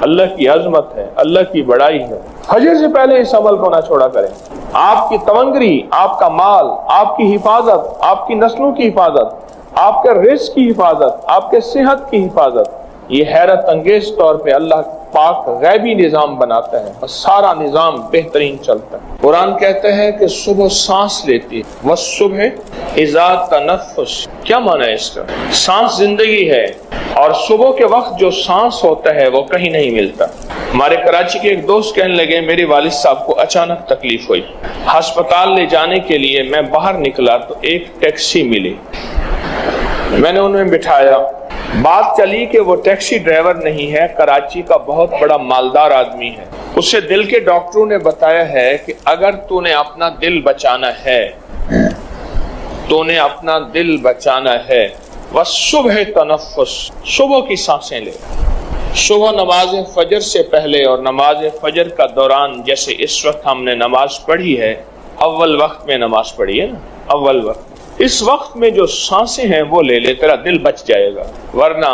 اللہ کی عظمت ہے، اللہ کی بڑائی ہے۔ فجر سے پہلے اس عمل کو نہ چھوڑا کریں۔ آپ کی تونگری، آپ کا مال، آپ کی حفاظت، آپ کی نسلوں کی حفاظت، آپ کے رزق کی حفاظت، آپ کے صحت کی حفاظت، یہ حیرت انگیز طور پہ اللہ پاک غیبی نظام بناتا ہے اور سارا نظام بہترین چلتا ہے۔ قرآن کہتا ہے کہ صبح سانس لیتی ہے، وَالصُّبْحِ إِذَا تَنَفَّسَ۔ کیا معنی ہے اس کا؟ سانس زندگی ہے، اور صبح کے وقت جو سانس ہوتا ہے وہ کہیں نہیں ملتا۔ ہمارے کراچی کے ایک دوست کہنے لگے میرے والد صاحب کو اچانک تکلیف ہوئی، ہسپتال لے جانے کے لیے میں باہر نکلا تو ایک ٹیکسی ملی، میں نے انہیں بٹھایا، بات چلی کہ وہ ٹیکسی ڈرائیور نہیں ہے، کراچی کا بہت بڑا مالدار آدمی ہے، اسے دل کے ڈاکٹروں نے بتایا ہے کہ اگر تو نے اپنا دل بچانا ہے، تو نے اپنا دل بچانا ہے، وَالصُّبْحِ تَنَفَّسْ، صبح کی سانسیں لے۔ صبح نماز فجر سے پہلے اور نماز فجر کا دوران، جیسے اس وقت ہم نے نماز پڑھی ہے، اول وقت میں نماز پڑھی ہے نا، اول وقت، اس وقت میں جو سانسیں ہیں وہ لے لے، تیرا دل بچ جائے گا، ورنہ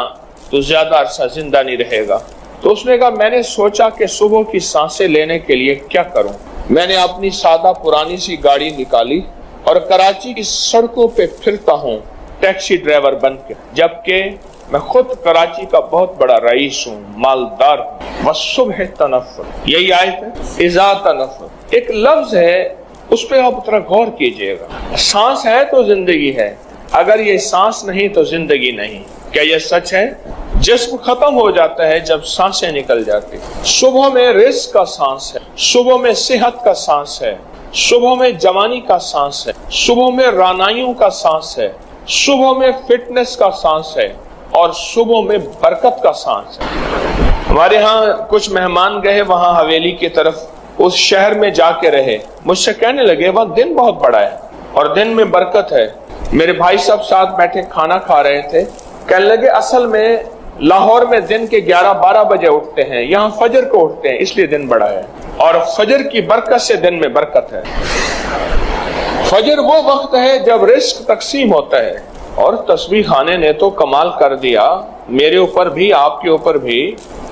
تو زیادہ عرصہ زندہ نہیں رہے گا۔ تو اس نے کہا میں نے سوچا کہ صبح کی سانسیں لینے کے لیے کیا کروں، میں نے اپنی سادہ پرانی سی گاڑی نکالی اور کراچی کی سڑکوں پہ پھرتا ہوں ٹیکسی ڈرائیور بن کے، جبکہ میں خود کراچی کا بہت بڑا رئیس ہوں، مالدار ہوں۔ وَالصُّبْحِ تَنَفَّسَ، یہی آیت ہے، اِذَا تَنَفَّسَ، ایک لفظ ہے، اس پہ آپ ذرا غور کیجئے گا۔ سانس ہے تو زندگی ہے، اگر یہ سانس نہیں تو زندگی نہیں۔ کیا یہ سچ ہے؟ جسم ختم ہو جاتا ہے جب سانسیں نکل جاتی۔ صبح میں رزق کا سانس ہے، صبح میں صحت کا سانس ہے، صبح میں جوانی کا سانس ہے، صبح میں رانائیوں کا سانس ہے، صبح میں فٹنس کا سانس ہے، اور صبح میں برکت کا سانس ہے۔ ہمارے ہاں کچھ مہمان گئے وہاں حویلی کی طرف، اس شہر میں جا کے رہے، مجھ سے کہنے لگے وہاں دن بہت بڑا ہے اور دن میں برکت ہے۔ میرے بھائی صاحب ساتھ بیٹھے کھانا کھا رہے تھے، کہنے لگے اصل میں لاہور میں دن کے 11-12 بجے اٹھتے ہیں، یہاں فجر کو اٹھتے ہیں، اس لیے دن بڑا ہے، اور فجر کی برکت سے دن میں برکت ہے۔ فجر وہ وقت ہے جب رزق تقسیم ہوتا ہے، اور تسبیح خانے نے تو کمال کر دیا، میرے اوپر بھی آپ کے اوپر بھی،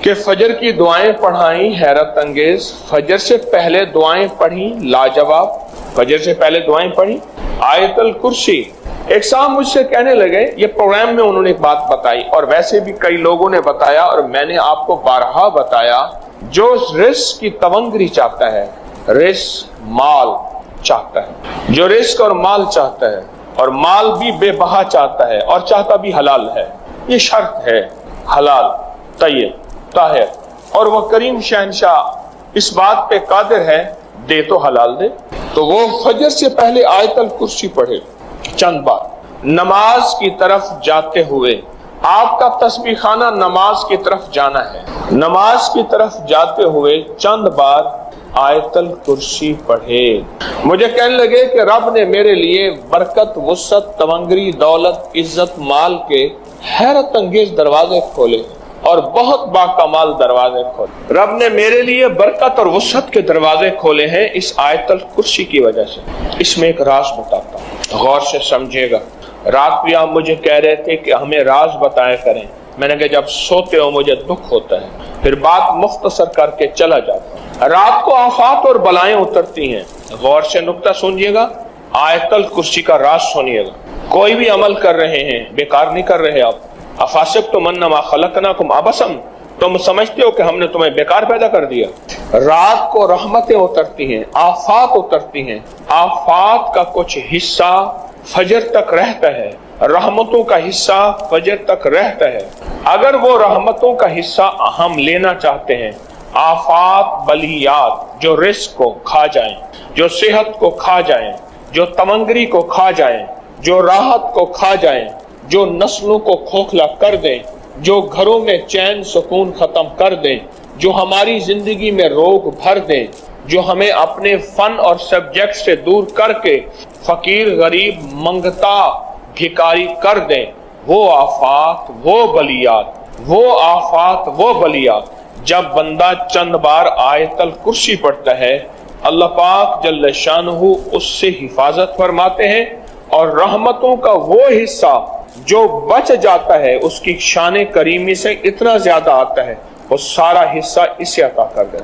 کہ فجر کی دعائیں پڑھائیں حیرت انگیز، فجر سے پہلے دعائیں پڑھی لاجواب، فجر سے پہلے دعائیں پڑھی آیت الکرسی۔ ایک صاحب مجھ سے کہنے لگے، یہ پروگرام میں انہوں نے ایک بات بتائی اور ویسے بھی کئی لوگوں نے بتایا اور میں نے آپ کو بارہا بتایا، جو رزق کی تونگری چاہتا ہے، رزق مال چاہتا ہے، جو رزق اور مال چاہتا ہے، اور مال بھی بے بہا چاہتا ہے اور چاہتا بھی حلال ہے، یہ شرط ہے، حلال، طیب، طاہر، اور وہ کریم شہنشاہ اس بات پہ قادر ہے، دے تو حلال دے۔ تو وہ فجر سے پہلے آیت الکرسی پڑھے چند بار، نماز کی طرف جاتے ہوئے، آپ کا تسبیح خانہ نماز کی طرف جانا ہے، نماز کی طرف جاتے ہوئے چند بار آیت الکرسی پڑھے۔ مجھے کہنے لگے کہ رب نے میرے لیے برکت، وسعت، تونگری، دولت، عزت، مال کے حیرت انگیز دروازے کھولے اور بہت باکمال دروازے کھولے۔ رب نے میرے لیے برکت اور وسعت کے دروازے کھولے ہیں اس آیت الکرسی کی وجہ سے۔ اس میں ایک راز بتاتا ہوں، غور سے سمجھے گا۔ رات بھی آپ مجھے کہہ رہے تھے کہ ہمیں راز بتایا کریں، میں نے کہا جب سوتے ہو مجھے دکھ ہوتا ہے، پھر بات مختصر کر کے چلا جاتا ہوں۔ رات کو آفات اور بلائیں اترتی ہیں، غور سے نکتہ سنیے گا، آیت الکرسی کا راز سنیے گا۔ کوئی بھی عمل کر رہے ہیں بیکار نہیں کر رہے آپ۔ افحسبتم انما خلقناکم عبثا، تم سمجھتے ہو کہ ہم نے تمہیں بیکار پیدا کر دیا؟ رات کو رحمتیں اترتی ہیں، آفات اترتی ہیں، آفات کا کچھ حصہ فجر تک رہتا ہے، رحمتوں کا حصہ فجر تک رہتا ہے۔ اگر وہ رحمتوں کا حصہ ہم لینا چاہتے ہیں، آفات، بلیات جو رزق کو کھا جائیں، جو صحت کو کھا جائیں، جو تونگری کو کھا جائیں، جو راحت کو کھا جائیں، جو نسلوں کو کھوکھلا کر دیں، جو گھروں میں چین سکون ختم کر دیں، جو ہماری زندگی میں روگ بھر دیں، جو ہمیں اپنے فن اور سبجیکٹ سے دور کر کے فقیر، غریب، منگتا، بھکاری کر دیں، وہ آفات، وہ بلیات، وہ آفات، وہ بلیات جب بندہ چند بار آیت الکرسی پڑھتا ہے، اللہ پاک جل شانہ اس سے حفاظت فرماتے ہیں، اور رحمتوں کا وہ حصہ جو بچ جاتا ہے اس کی شان کریمی سے اتنا زیادہ آتا ہے وہ سارا حصہ اسے عطا کر دے.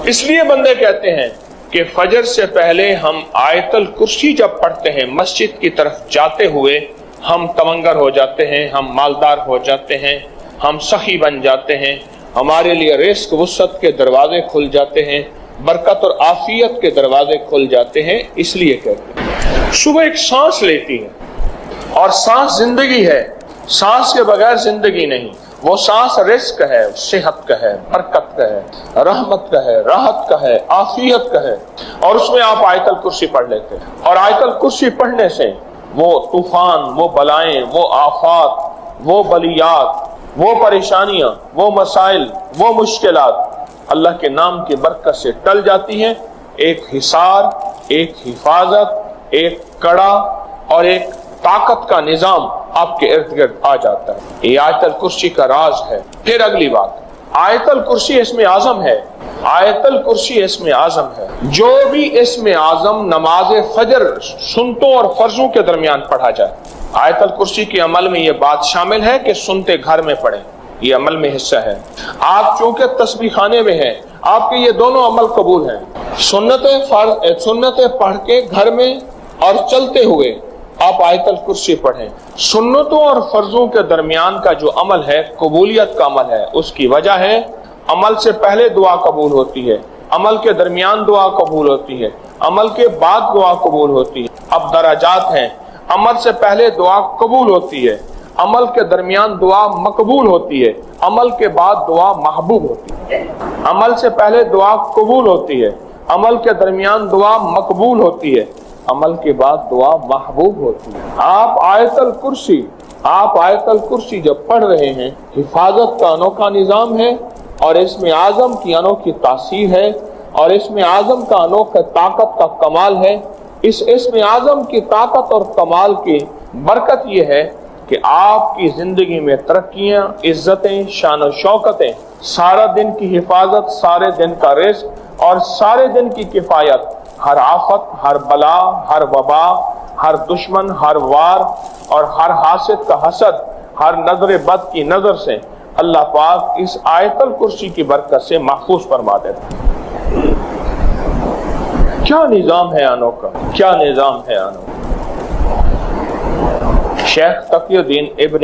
اس لیے بندے کہتے ہیں کہ فجر سے پہلے ہم آیت الکرسی جب پڑھتے ہیں مسجد کی طرف جاتے ہوئے ہم تونگر ہو جاتے ہیں، ہم مالدار ہو جاتے ہیں، ہم سخی بن جاتے ہیں، ہمارے لیے رزق وسعت کے دروازے کھل جاتے ہیں، برکت اور عافیت کے دروازے کھل جاتے ہیں. اس لیے کہتے ہیں صبح ایک سانس لیتی ہے اور سانس زندگی ہے، سانس کے بغیر زندگی نہیں. وہ سانس رزق ہے، صحت کا ہے، برکت کا ہے، رحمت کا ہے، راحت کا ہے، عافیت کا ہے. اور اس میں آپ آیت الکرسی پڑھ لیتے ہیں، اور آیت الکرسی پڑھنے سے وہ طوفان، وہ بلائیں، وہ آفات، وہ بلیات، وہ پریشانیاں، وہ مسائل، وہ مشکلات اللہ کے نام کی برکت سے ٹل جاتی ہیں. ایک حصار، ایک حفاظت، ایک کڑا اور ایک طاقت کا نظام آپ کے ارد گرد آ جاتا ہے. یہ آیت الکرسی کا راز ہے. پھر اگلی بات، آیت الکرسی اسم اعظم ہے. آیت الکرسی اسم اعظم ہے. جو بھی اسم اعظم نماز فجر سنتوں اور فرضوں کے درمیان پڑھا جائے، آیت الکرسی کے عمل میں یہ بات شامل ہے کہ سنتے گھر میں پڑھیں، یہ عمل میں حصہ ہے. آپ چونکہ تسبیح خانے میں ہیں، آپ کے یہ دونوں عمل قبول ہیں. سنتیں پڑھ کے گھر میں اور چلتے ہوئے آپ آیت الکرسی پڑھیں. سنتوں اور فرضوں کے درمیان کا جو عمل ہے قبولیت کا عمل ہے. اس کی وجہ ہے عمل سے پہلے دعا قبول ہوتی ہے، عمل کے درمیان دعا قبول ہوتی ہے، عمل کے بعد دعا قبول ہوتی ہے. اب درجات ہیں، عمل سے پہلے دعا قبول ہوتی ہے، عمل کے درمیان دعا مقبول ہوتی ہے، عمل کے بعد دعا محبوب ہوتی ہے. عمل سے پہلے دعا قبول ہوتی ہے، عمل کے درمیان دعا مقبول ہوتی ہے، عمل کے بعد دعا محبوب ہوتی ہے. آپ آیت الکرسی جب پڑھ رہے ہیں، حفاظت کا انوکھا نظام ہے، اور اسم اعظم کی انوکھی تاثیر ہے، اور اسم اعظم کا انوکھا طاقت کا کمال ہے. اس اسم اعظم کی طاقت اور کمال کی برکت یہ ہے کہ آپ کی زندگی میں ترقیاں، عزتیں، شان و شوکتیں، سارا دن کی حفاظت، سارے دن کا رزق اور سارے دن کی کفایت، ہر آفت، ہر بلا، ہر وبا، ہر دشمن، ہر وار اور ہر حاسد کا حسد، ہر نظر بد کی نظر سے اللہ پاک اس آیت الکرسی کی برکت سے محفوظ فرما دیتا ہے. کیا نظام ہے انوکھا، کیا نظام ہے انوکھا. شیخ تقی الدین ابن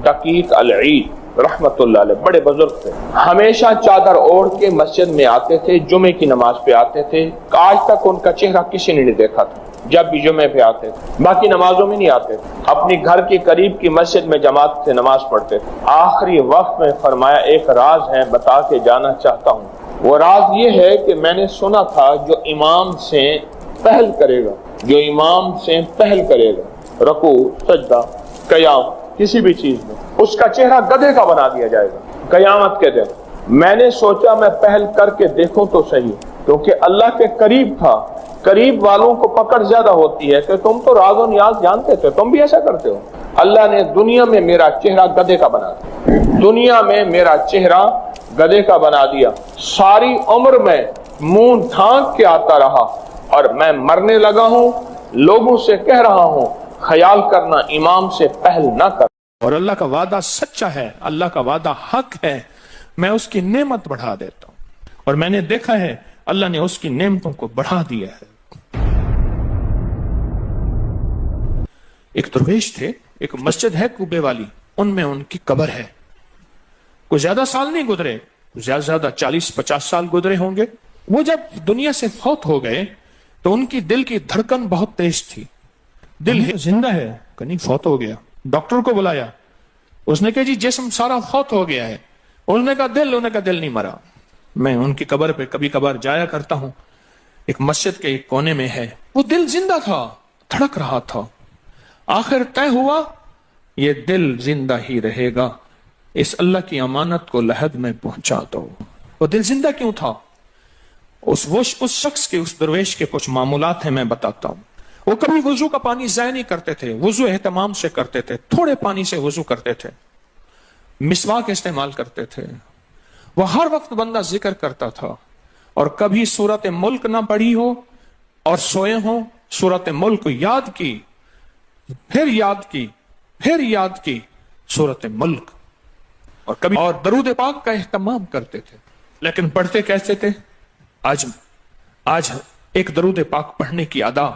دقیق العید رحمت اللہ علیہ بڑے بزرگ تھے. ہمیشہ چادر اوڑھ کے مسجد میں آتے تھے، جمعے کی نماز پہ آتے تھے. آج تک ان کا چہرہ کسی نے نہیں دیکھا تھا. جب بھی جمعے پہ آتے تھے، باقی نمازوں میں نہیں آتے تھے، اپنی گھر کے قریب کی مسجد میں جماعت سے نماز پڑھتے تھے. آخری وقت میں فرمایا ایک راز ہے، بتا کے جانا چاہتا ہوں. وہ راز یہ ہے کہ میں نے سنا تھا جو امام سے پہل کرے گا، جو امام سے پہل کرے گا رکوع، سجدہ، قیام، کسی بھی چیز میں، اس کا چہرہ گدھے کا بنا دیا جائے گا قیامت کے دن. میں نے سوچا میں پہل کر کے دیکھوں تو صحیح، کیونکہ اللہ کے قریب تھا. قریب والوں کو پکڑ زیادہ ہوتی ہے کہ تم تو راز و نیاز جانتے تھے، تم بھی ایسا کرتے ہو. اللہ نے دنیا میں میرا چہرہ گدھے کا بنا دیا، دنیا میں میرا چہرہ گدھے کا بنا دیا. ساری عمر میں منہ ڈھانک کے آتا رہا، اور میں مرنے لگا ہوں، لوگوں سے کہہ رہا ہوں خیال کرنا امام سے پہل نہ کر. اور اللہ کا وعدہ سچا ہے، اللہ کا وعدہ حق ہے. میں اس کی نعمت بڑھا دیتا ہوں، اور میں نے دیکھا ہے اللہ نے اس کی نعمتوں کو بڑھا دیا ہے. ایک درویش تھے، ایک مسجد ہے کوبے والی، ان میں ان کی قبر ہے. کوئی زیادہ سال نہیں گزرے، زیادہ 40-50 سال گزرے ہوں گے. وہ جب دنیا سے فوت ہو گئے تو ان کی دل کی دھڑکن بہت تیز تھی. دل زندہ ہے کہ نہیں، فوت ہو گیا. ڈاکٹر کو بلایا، اس نے کہا جی جسم سارا فوت ہو گیا ہے. اس نے کہا دل، انہوں نے کہا دل نہیں مرا. میں ان کی قبر پہ کبھی کبھار جایا کرتا ہوں، ایک مسجد کے ایک کونے میں ہے. وہ دل زندہ تھا، دھڑک رہا تھا. آخر طے ہوا یہ دل زندہ ہی رہے گا، اس اللہ کی امانت کو لحد میں پہنچا دو. وہ دل زندہ کیوں تھا؟ اس شخص کے، اس درویش کے کچھ معمولات ہیں، میں بتاتا ہوں. وہ کبھی وضو کا پانی ضائع نہیں کرتے تھے، وضو اہتمام سے کرتے تھے، تھوڑے پانی سے وضو کرتے تھے، مسواک استعمال کرتے تھے. وہ ہر وقت بندہ ذکر کرتا تھا، اور کبھی سورت ملک نہ پڑھی ہو اور سوئے ہوں، سورت ملک یاد کی، پھر یاد کی، پھر یاد کی سورت ملک. اور کبھی اور درود پاک کا اہتمام کرتے تھے، لیکن پڑھتے کیسے تھے؟ آج ایک درود پاک پڑھنے کی ادا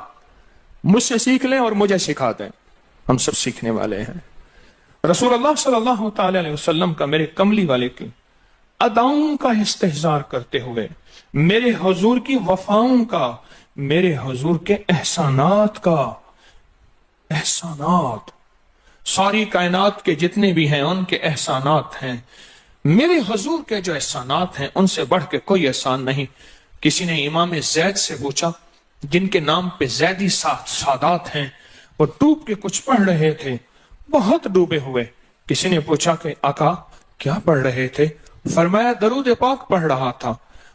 مجھ سے سیکھ لیں اور مجھے سکھا دیں، ہم سب سیکھنے والے ہیں۔ رسول اللہ صلی اللہ تعالی علیہ وسلم کا، میرے کملی والے کی اداؤں کا استحضار کرتے ہوئے، میرے حضور کی وفاؤں کا، میرے حضور کے احسانات کا، احسانات ساری کائنات کے جتنے بھی ہیں ان کے احسانات ہیں، میرے حضور کے جو احسانات ہیں ان سے بڑھ کے کوئی احسان نہیں۔ کسی نے امام زید سے پوچھا، جن کے نام پہ زیدی سادات ہیں، وہ ڈوب کے کچھ پڑھ رہے تھے، بہت ڈوبے ہوئے۔ کسی نے پوچھا کہ آقا کیا پڑھ رہے تھے؟ فرمایا درود پاک پڑھ رہا تھا۔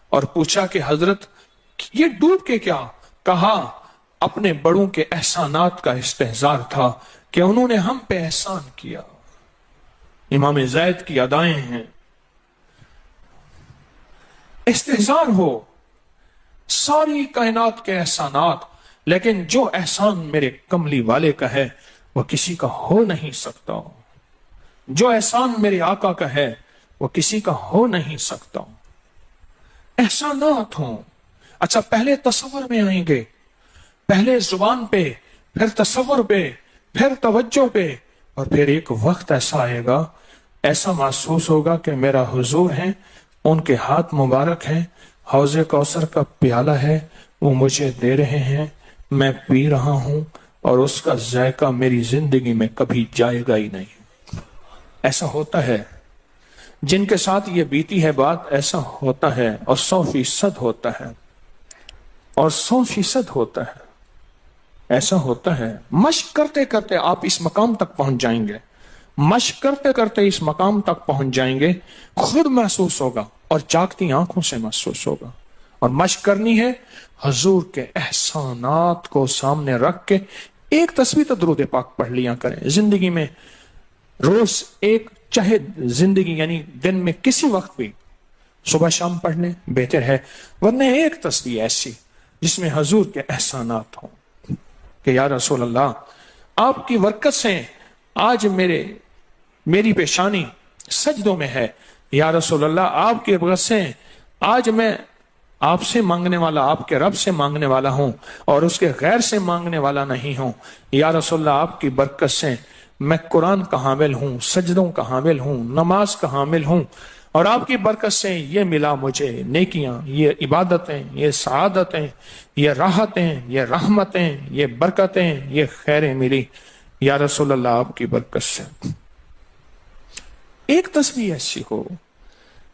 اور پوچھا کہ حضرت یہ ڈوب کے کیا؟ کہا اپنے بڑوں کے احسانات کا استحضار تھا کہ انہوں نے ہم پہ احسان کیا۔ امام زید کی ادائیں ہیں، استحضار ہو ساری کائنات کے احسانات، لیکن جو احسان میرے کملی والے کا ہے وہ کسی کا ہو نہیں سکتا، جو احسان میرے آقا کا ہے وہ کسی کا ہو نہیں سکتا۔ احسانات ہوں، اچھا پہلے تصور میں آئیں گے، پہلے زبان پہ، پھر تصور پہ، پھر توجہ پہ، اور پھر ایک وقت ایسا آئے گا، ایسا محسوس ہوگا کہ میرا حضور ہے، ان کے ہاتھ مبارک ہیں، حوض کوثر کا پیالہ ہے، وہ مجھے دے رہے ہیں، میں پی رہا ہوں، اور اس کا ذائقہ میری زندگی میں کبھی جائے گا ہی نہیں۔ ایسا ہوتا ہے، جن کے ساتھ یہ بیتی ہے بات، ایسا ہوتا ہے، اور 100% ہوتا ہے، اور 100% ہوتا ہے، ایسا ہوتا ہے۔ مشق کرتے کرتے آپ اس مقام تک پہنچ جائیں گے، مشق کرتے کرتے اس مقام تک پہنچ جائیں گے، خود محسوس ہوگا اور جاگتی آنکھوں سے محسوس ہوگا۔ اور مشق کرنی ہے حضور کے احسانات کو سامنے رکھ کے، ایک تسبیح درود پاک پڑھ لیا کریں زندگی میں، روز ایک، چاہے زندگی یعنی دن میں کسی وقت بھی صبح شام پڑھ لیں بہتر ہے، ورنہ ایک تسبیح ایسی جس میں حضور کے احسانات ہوں کہ یا رسول اللہ آپ کی برکت سے آج میری پیشانی سجدوں میں ہے، یا رسول اللہ آپ کی برکت سے آج میں آپ سے مانگنے والا، آپ کے رب سے مانگنے والا ہوں اور اس کے غیر سے مانگنے والا نہیں ہوں، یا رسول اللہ آپ کی برکت سے میں قرآن کا حامل ہوں، سجدوں کا حامل ہوں، نماز کا حامل ہوں، اور آپ کی برکت سے یہ ملا مجھے نیکیاں، یہ عبادتیں، یہ سعادتیں، یہ راحتیں، یہ رحمتیں، یہ برکتیں، یہ خیریں ملی، یا رسول اللہ آپ کی برکت سے۔ ایک تسبیح ایسی ہو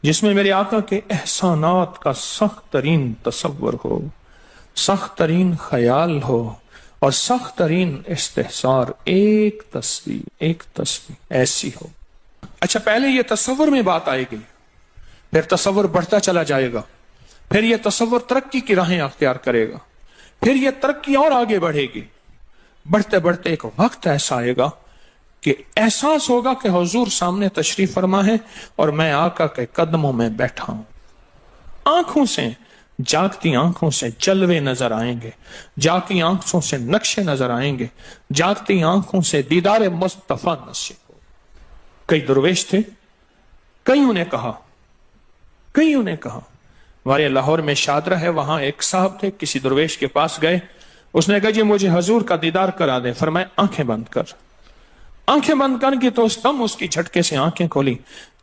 جس میں میرے آقا کے احسانات کا سخت ترین تصور ہو، سخت ترین خیال ہو اور سخت ترین استحضار، ایک تسبیح ایسی ہو۔ اچھا پہلے یہ تصور میں بات آئے گی، پھر تصور بڑھتا چلا جائے گا، پھر یہ تصور ترقی کی راہیں اختیار کرے گا، پھر یہ ترقی اور آگے بڑھے گی، بڑھتے بڑھتے ایک وقت ایسا آئے گا کہ احساس ہوگا کہ حضور سامنے تشریف فرما ہے اور میں آقا کے قدموں میں بیٹھا ہوں۔ آنکھوں سے، جاگتی آنکھوں سے جلوے نظر آئیں گے، جاگتی آنکھوں سے نقشے نظر آئیں گے، جاگتی آنکھوں سے دیدار مصطفیٰ نصیب ہو۔ کئی درویش تھے، کئیوں نے کہا ہمارے لاہور میں شادرہ ہے، وہاں ایک صاحب تھے، کسی درویش کے پاس گئے، اس نے کہا جی مجھے حضور کا دیدار کرا دیں۔ فرمایا آنکھیں بند کر، آنکھیں بند کر کی تو اس دم اس کی جھٹکے سے آنکھیں کھولی،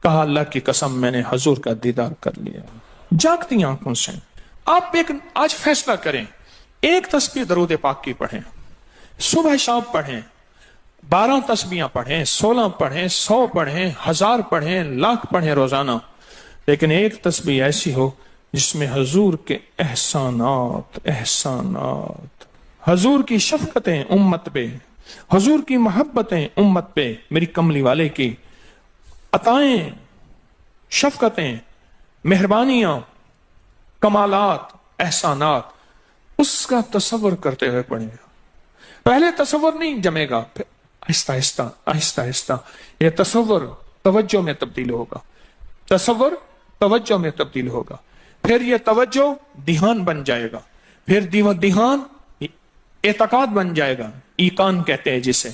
کہا اللہ کی قسم میں نے حضور کا دیدار کر لیا۔ جاگتی آنکھوں سے آپ آج فیصلہ کریں، ایک تسبیح درود پاک کی پڑھیں، صبح شام پڑھیں، 12 تسبیحاں پڑھیں، 16 پڑھیں، 100 پڑھیں، 1000 پڑھیں، لاکھ پڑھیں روزانہ، لیکن ایک تسبیح ایسی ہو جس میں حضور کے احسانات، حضور کی شفقتیں امت پہ، حضور کی محبتیں امت پہ، میری کملی والے کی عطائیں، شفقتیں، مہربانیاں، کمالات، احسانات، اس کا تصور کرتے ہوئے پڑھیں گے۔ پہلے تصور نہیں جمے گا، پھر آہستہ آہستہ یہ تصور توجہ میں تبدیل ہوگا، تصور توجہ میں تبدیل ہوگا، پھر یہ توجہ دھیان بن جائے گا، پھر دھیان اعتقاد بن جائے گا، ایقان کہتے ہیں جسے،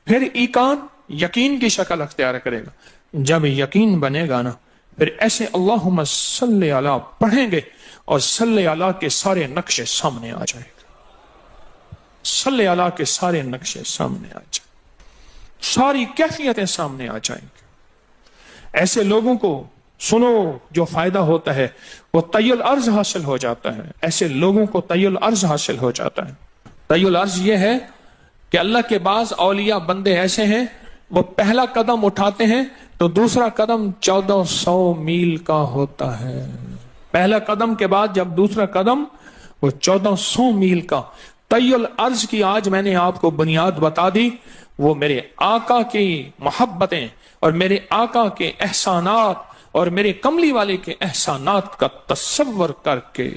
پھر ایقان یقین کی شکل اختیار کرے گا، جب یقین بنے گا نا پھر ایسے اللہم صلی علی پڑھیں گے اور صلی علی کے سارے نقشے سامنے آ جائیں گے، صلی علی کے سارے نقشے سامنے آ جائیں گے، ساری کیفیتیں سامنے آ جائیں گے۔ ایسے لوگوں کو سنو جو فائدہ ہوتا ہے وہ طی الارض حاصل ہو جاتا ہے، ایسے لوگوں کو طی الارض حاصل ہو جاتا ہے۔ طی الارض یہ ہے کہ اللہ کے بعض اولیاء بندے ایسے ہیں وہ پہلا قدم اٹھاتے ہیں تو دوسرا قدم 1400 میل کا ہوتا ہے، پہلا قدم کے بعد جب دوسرا قدم وہ 1400 میل کا۔ طی الارض کی آج میں نے آپ کو بنیاد بتا دی، وہ میرے آقا کی محبتیں اور میرے آقا کے احسانات اور میرے کملی والے کے احسانات کا تصور کر کے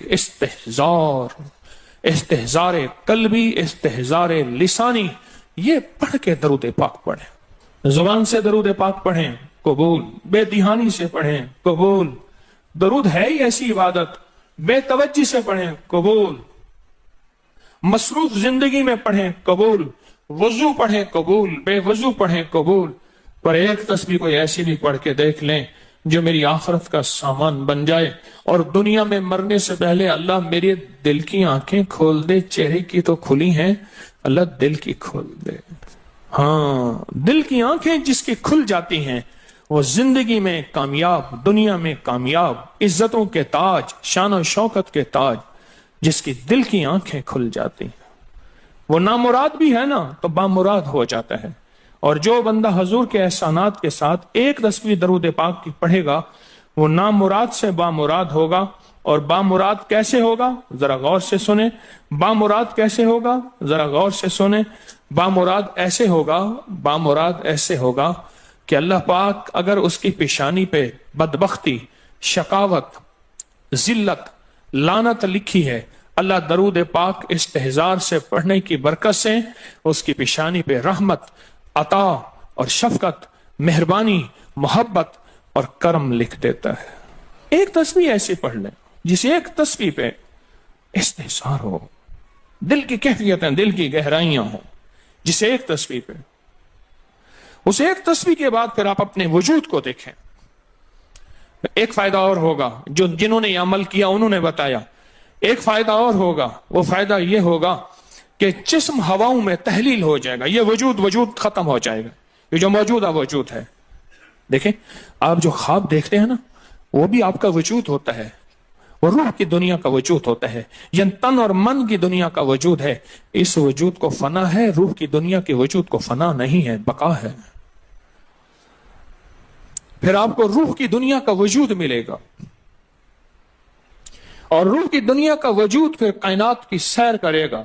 استحزار قلبی، استحزار لسانی، یہ پڑھ کے درود پاک پڑھیں، زبان سے درود پاک پڑھیں قبول، بے دہانی سے پڑھیں قبول، درود ہے ہی ایسی عبادت، بے توجہ سے پڑھیں قبول، مصروف زندگی میں پڑھیں قبول، وضو پڑھیں قبول، بے وضو پڑھیں قبول، پر ایک تسبیح کوئی ایسی بھی پڑھ کے دیکھ لیں جو میری آخرت کا سامان بن جائے، اور دنیا میں مرنے سے پہلے اللہ میرے دل کی آنکھیں کھول دے، چہرے کی تو کھلی ہیں، اللہ دل کی کھول دے۔ ہاں، دل کی آنکھیں جس کی کھل جاتی ہیں وہ زندگی میں کامیاب، دنیا میں کامیاب، عزتوں کے تاج، شان و شوکت کے تاج، جس کی دل کی آنکھیں کھل جاتی ہیں وہ نامراد بھی ہے نا تو بامراد ہو جاتا ہے۔ اور جو بندہ حضور کے احسانات کے ساتھ ایک تسبیح درود پاک کی پڑھے گا وہ نامراد سے بامراد ہوگا۔ اور بامراد کیسے ہوگا؟ ذرا غور سے سنیں۔ بامراد کیسے ہوگا؟ ذرا غور سے سنیں۔ بامراد ایسے ہوگا، بامراد ایسے ہوگا کہ اللہ پاک اگر اس کی پیشانی پہ بدبختی، شقاوت، ذلت، لعنت لکھی ہے، اللہ درود پاک استحضار سے پڑھنے کی برکت سے اس کی پیشانی پہ رحمت، عطا اور شفقت، مہربانی، محبت اور کرم لکھ دیتا ہے۔ ایک تسبیح ایسی پڑھ لیں جس ایک تسبیح پہ استحضار ہو، دل کی کیفیتیں، دل کی گہرائیاں ہوں، جس ایک تسبیح پہ۔ اس ایک تسبیح کے بعد پھر آپ اپنے وجود کو دیکھیں۔ ایک فائدہ اور ہوگا، جو جنہوں نے یہ عمل کیا انہوں نے بتایا، ایک فائدہ اور ہوگا، وہ فائدہ یہ ہوگا کہ جسم ہواؤں میں تحلیل ہو جائے گا، یہ وجود ختم ہو جائے گا، یہ جو موجودہ وجود ہے۔ دیکھیں، آپ جو خواب دیکھتے ہیں نا وہ بھی آپ کا وجود ہوتا ہے، وہ روح کی دنیا کا وجود ہوتا ہے، یہ تن اور من کی دنیا کا وجود ہے۔ اس وجود کو فنا ہے، روح کی دنیا کے وجود کو فنا نہیں ہے، بقا ہے۔ پھر آپ کو روح کی دنیا کا وجود ملے گا، اور روح کی دنیا کا وجود پھر کائنات کی سیر کرے گا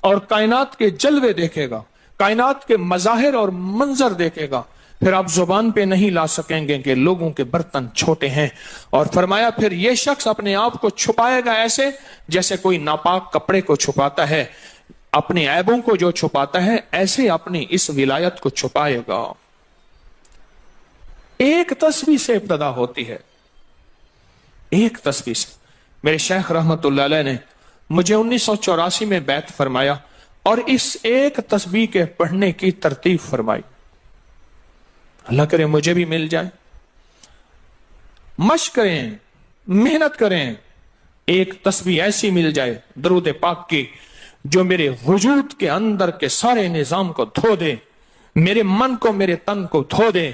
اور کائنات کے جلوے دیکھے گا، کائنات کے مظاہر اور منظر دیکھے گا۔ پھر آپ زبان پہ نہیں لا سکیں گے کہ لوگوں کے برتن چھوٹے ہیں، اور فرمایا پھر یہ شخص اپنے آپ کو چھپائے گا ایسے جیسے کوئی ناپاک کپڑے کو چھپاتا ہے، اپنے عیبوں کو جو چھپاتا ہے ایسے اپنی اس ولایت کو چھپائے گا۔ ایک تسبیح سے ابتدا ہوتی ہے، ایک تسبیح سے۔ میرے شیخ رحمت اللہ علیہ نے مجھے 1984 میں بیعت فرمایا اور اس ایک تسبیح کے پڑھنے کی ترتیب فرمائی۔ اللہ کرے مجھے بھی مل جائے۔ مشق کریں، محنت کریں، ایک تسبیح ایسی مل جائے درود پاک کی جو میرے وجود کے اندر کے سارے نظام کو دھو دے، میرے من کو، میرے تن کو دھو دے،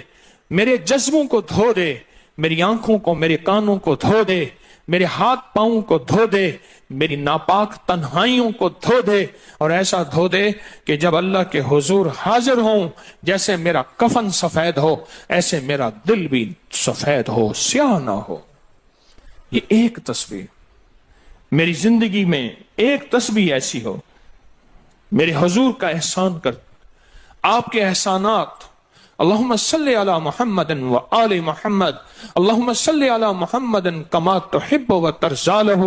میرے جذبوں کو دھو دے، میری آنکھوں کو، میرے کانوں کو دھو دے، میرے ہاتھ پاؤں کو دھو دے، میری ناپاک تنہائیوں کو دھو دے، اور ایسا دھو دے کہ جب اللہ کے حضور حاضر ہوں جیسے میرا کفن سفید ہو ایسے میرا دل بھی سفید ہو، سیاہ نہ ہو۔ یہ ایک تسبیح میری زندگی میں، ایک تسبیح ایسی ہو، میرے حضور کا احسان کر، آپ کے احسانات۔ اللہم صلی علی محمد و آل محمد، اللہم صلی علی محمد کما تحب و ترضی لہ،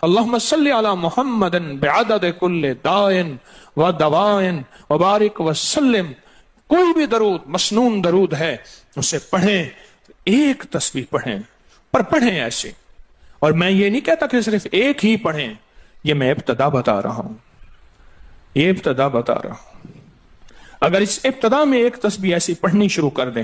اللہم صلی علی محمد بعدد کل دائن و دوائن وبارک وسلم۔ کوئی بھی درود، مسنون درود ہے، اسے پڑھیں، ایک تسبیح پڑھیں، پر پڑھیں ایسے۔ اور میں یہ نہیں کہتا کہ صرف ایک ہی پڑھیں، یہ میں ابتدا بتا رہا ہوں، یہ ابتدا بتا رہا ہوں۔ اگر اس ابتدا میں ایک تسبیح ایسی پڑھنی شروع کر دیں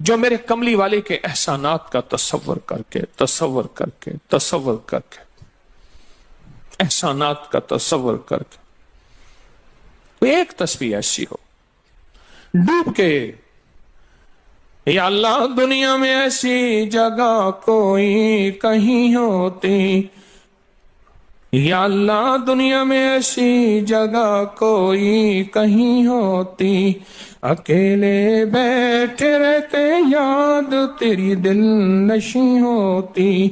جو میرے کملی والے کے احسانات کا تصور کر کے احسانات کا تصور کر کے کوئی ایک تسبیح ایسی ہو ڈوب کے، یا اللہ دنیا میں ایسی جگہ کوئی کہیں ہوتی، یا اللہ دنیا میں ایسی جگہ کوئی کہیں ہوتی، اکیلے بیٹھے رہتے یاد تیری دل نشیں ہوتی۔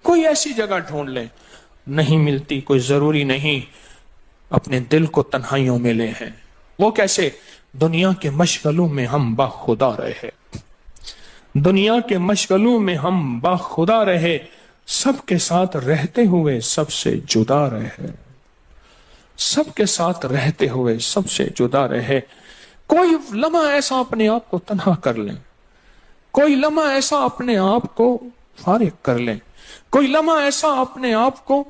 کوئی ایسی جگہ ڈھونڈ لیں، نہیں ملتی، کوئی ضروری نہیں اپنے دل کو تنہائیوں میں لے ہیں۔ وہ کیسے؟ دنیا کے مشغلوں میں ہم باخدا رہے، دنیا کے مشغلوں میں ہم باخدا رہے، سب کے ساتھ رہتے ہوئے سب سے جدا رہے، سب کے ساتھ رہتے ہوئے سب سے جدا رہے۔ کوئی لمحہ ایسا اپنے آپ کو تنہا کر لیں، کوئی لمحہ ایسا اپنے آپ کو فارغ کر لیں، کوئی لمحہ ایسا اپنے آپ کو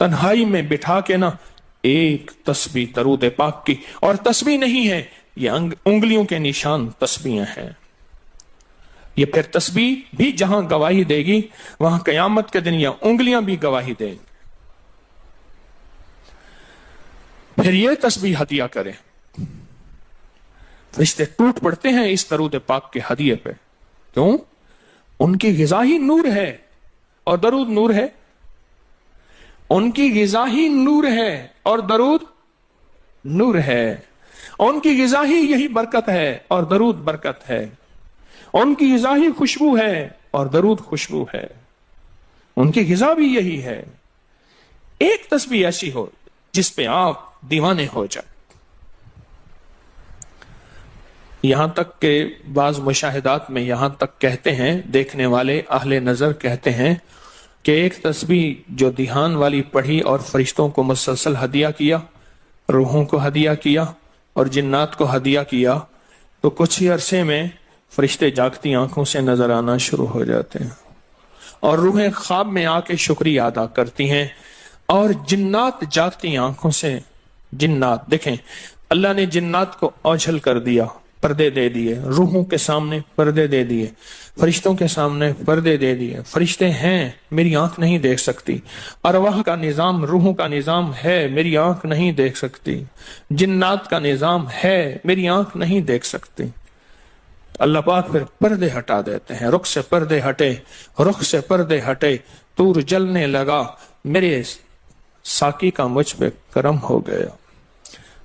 تنہائی میں بٹھا کے نا ایک تسبیح درود پاک کی، اور تسبیح نہیں ہے یہ انگلیوں کے نشان تسبیحیں ہیں۔ یہ پھر تسبیح بھی جہاں گواہی دے گی وہاں قیامت کے دن یہ انگلیاں بھی گواہی دیں گی۔ پھر یہ تسبیح ہدیہ کریں، فرشتے ٹوٹ پڑتے ہیں اس درود پاک کے ہدیے پہ۔ کیوں؟ ان کی غذا ہی نور ہے، اور درود نور ہے۔ ان کی غذا ہی نور ہے اور درود نور ہے۔ ان کی غذا ہی یہی برکت ہے اور درود برکت ہے۔ ان کی غذا ہی خوشبو ہے اور درود خوشبو ہے۔ ان کی غذا بھی یہی ہے۔ ایک تسبیح ایسی ہو جس پہ آپ دیوانے ہو جائیں۔ یہاں تک کہ بعض مشاہدات میں یہاں تک کہتے ہیں، دیکھنے والے اہل نظر کہتے ہیں کہ ایک تسبیح جو دھیان والی پڑھی اور فرشتوں کو مسلسل ہدیہ کیا، روحوں کو ہدیہ کیا اور جنات کو ہدیہ کیا، تو کچھ ہی عرصے میں فرشتے جاگتی آنکھوں سے نظر آنا شروع ہو جاتے ہیں، اور روحیں خواب میں آ کے شکریہ ادا کرتی ہیں، اور جنات جاگتی آنکھوں سے، جنات دیکھیں اللہ نے جنات کو اوجھل کر دیا، پردے دے دیے، روحوں کے سامنے پردے دے دیے، فرشتوں کے سامنے پردے دے دیے۔ فرشتے ہیں، میری آنکھ نہیں دیکھ سکتی، ارواح کا نظام، روحوں کا نظام ہے، میری آنکھ نہیں دیکھ سکتی، جنات کا نظام ہے، میری آنکھ نہیں دیکھ سکتی۔ اللہ پاک پھر پردے ہٹا دیتے ہیں، رخ سے پردے ہٹے، رخ سے پردے ہٹے، طور جلنے لگا، میرے ساقی کا مجھ پہ کرم ہو گیا،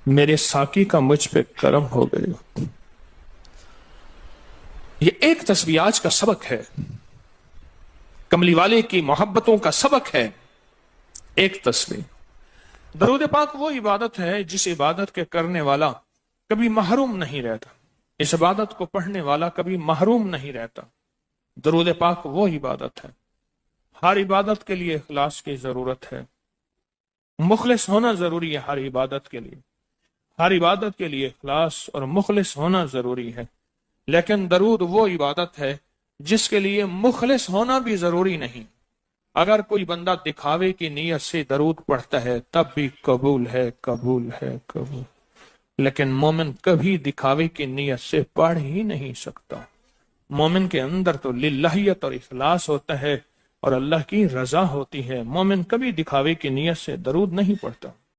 میرے ساقی کا مجھ پہ کرم ہو گیا۔ یہ ایک تسبیح آج کا سبق ہے، کملی والے کی محبتوں کا سبق ہے، ایک تسبیح۔ درود پاک وہ عبادت ہے جس عبادت کے کرنے والا کبھی محروم نہیں رہتا، اس عبادت کو پڑھنے والا کبھی محروم نہیں رہتا۔ درود پاک وہ عبادت ہے، ہر عبادت کے لیے اخلاص کی ضرورت ہے، مخلص ہونا ضروری ہے۔ ہر عبادت کے لیے، ہر عبادت کے لیے اخلاص اور مخلص ہونا ضروری ہے، لیکن درود وہ عبادت ہے جس کے لیے مخلص ہونا بھی ضروری نہیں۔ اگر کوئی بندہ دکھاوے کی نیت سے درود پڑھتا ہے تب بھی قبول ہے، قبول ہے، قبول، لیکن مومن کبھی دکھاوے کی نیت سے پڑھ ہی نہیں سکتا۔ مومن کے اندر تو للہیت اور اخلاص ہوتا ہے اور اللہ کی رضا ہوتی ہے، مومن کبھی دکھاوے کی نیت سے درود نہیں پڑھتا۔